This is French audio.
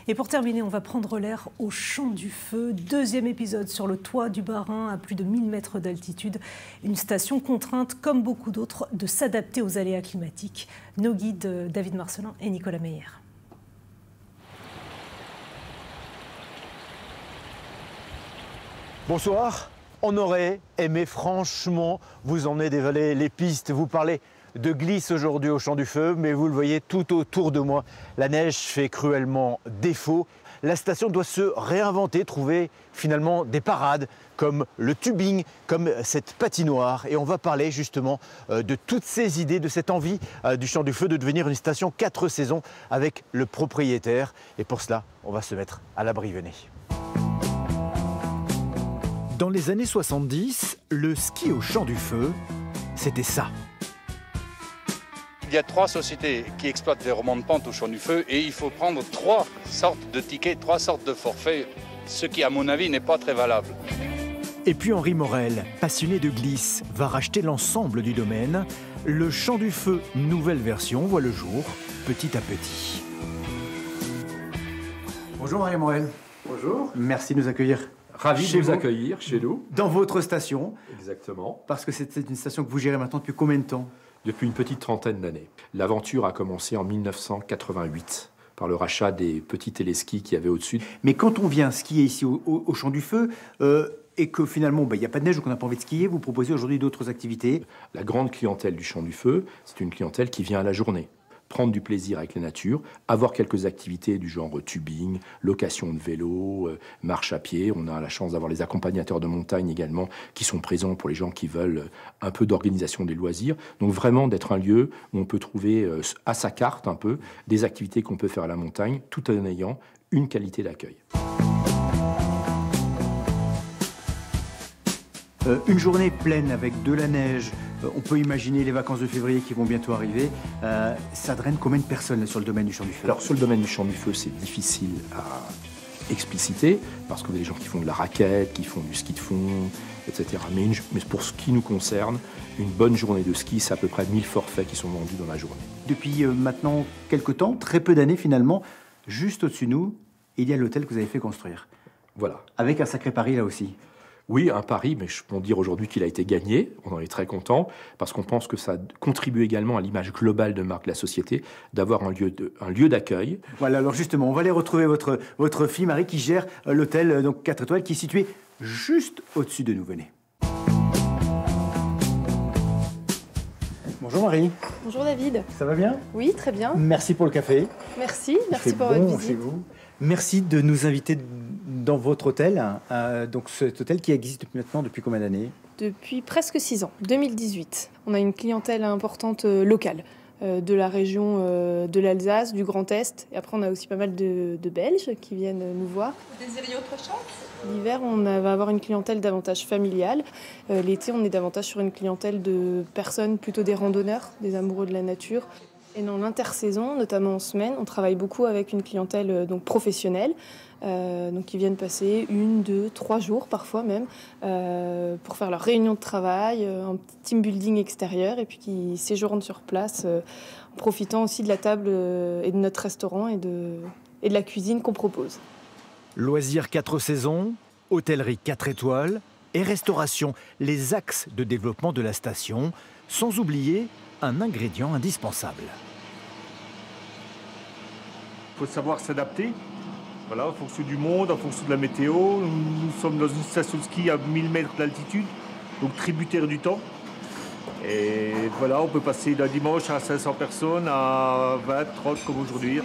Et pour terminer, on va prendre l'air au Champ du Feu. Deuxième épisode sur le toit du Bas-Rhin à plus de 1000 mètres d'altitude. Une station contrainte, comme beaucoup d'autres, de s'adapter aux aléas climatiques. Nos guides David Marcelin et Nicolas Meyer. Bonsoir. On aurait aimé franchement vous emmener dévaler les pistes, vous parler de glisse aujourd'hui au Champ du Feu, mais vous le voyez tout autour de moi, la neige fait cruellement défaut. La station doit se réinventer, trouver finalement des parades comme le tubing, comme cette patinoire. Et on va parler justement de toutes ces idées, de cette envie du Champ du Feu de devenir une station 4 saisons avec le propriétaire. Et pour cela, on va se mettre à l'abri, venez. Dans les années 70, le ski au Champ du Feu, c'était ça. Il y a 3 sociétés qui exploitent des remontes de pente au Champ du Feu et il faut prendre 3 sortes de tickets, 3 sortes de forfaits, ce qui à mon avis n'est pas très valable. Et puis Henri Morel, passionné de glisse, va racheter l'ensemble du domaine. Le Champ du Feu, nouvelle version, voit le jour petit à petit. Bonjour Henri Morel. Bonjour. Merci de nous accueillir. Ravi de vous accueillir chez nous. Dans votre station. Exactement. Parce que c'est une station que vous gérez maintenant depuis combien de temps? Depuis une petite trentaine d'années. L'aventure a commencé en 1988 par le rachat des petits téléskis qu'il y avait au-dessus. Mais quand on vient skier ici au Champ du Feu et que finalement il n'y a pas de neige donc on n'a pas envie de skier, vous proposez aujourd'hui d'autres activités? La grande clientèle du Champ du Feu, c'est une clientèle qui vient à la journée. Prendre du plaisir avec la nature, avoir quelques activités du genre tubing, location de vélo, marche à pied. On a la chance d'avoir les accompagnateurs de montagne également qui sont présents pour les gens qui veulent un peu d'organisation des loisirs. Donc vraiment d'être un lieu où on peut trouver à sa carte un peu des activités qu'on peut faire à la montagne tout en ayant une qualité d'accueil. Une journée pleine avec de la neige, on peut imaginer les vacances de février qui vont bientôt arriver. Ça draine combien de personnes là, sur le domaine du Champ du Feu? Alors sur le domaine du Champ du Feu, c'est difficile à expliciter parce qu'on a des gens qui font de la raquette, qui font du ski de fond, etc. Mais pour ce qui nous concerne, une bonne journée de ski, c'est à peu près 1000 forfaits qui sont vendus dans la journée. Depuis maintenant quelques temps, très peu d'années finalement, juste au-dessus de nous, il y a l'hôtel que vous avez fait construire. Voilà. Avec un sacré pari là aussi. Oui, un pari, mais je peux dire aujourd'hui qu'il a été gagné. On en est très content parce qu'on pense que ça contribue également à l'image globale de marque de la société, d'avoir un lieu d'accueil. Voilà, alors justement, on va aller retrouver votre fille Marie qui gère l'hôtel donc 4 étoiles qui est situé juste au-dessus de nous. Venez. Bonjour Marie. Bonjour David. Ça va bien? Oui, très bien. Merci pour le café. Merci pour bon votre chez visite. vous. Merci de nous inviter dans votre hôtel. Donc cet hôtel qui existe maintenant depuis combien d'années? Depuis presque 6 ans, 2018. On a une clientèle importante locale, de la région de l'Alsace, du Grand Est. Et après, on a aussi pas mal de Belges qui viennent nous voir. Vous désiriez autre chose? L'hiver, on va avoir une clientèle davantage familiale. L'été, on est davantage sur une clientèle de personnes, plutôt des randonneurs, des amoureux de la nature. Et dans l'intersaison, notamment en semaine, on travaille beaucoup avec une clientèle donc professionnelle, donc qui viennent passer 1, 2, 3 jours parfois même, pour faire leur réunion de travail, un petit team building extérieur, et puis qui séjournent sur place, en profitant aussi de la table et de notre restaurant et de la cuisine qu'on propose. Loisirs 4 saisons, hôtellerie 4 étoiles et restauration, les axes de développement de la station, sans oublier un ingrédient indispensable. Il faut savoir s'adapter, voilà, en fonction du monde, en fonction de la météo. Nous sommes dans une station de ski à 1000 mètres d'altitude, donc tributaire du temps. Et voilà, on peut passer d'un dimanche à 500 personnes à 20, 30 comme aujourd'hui.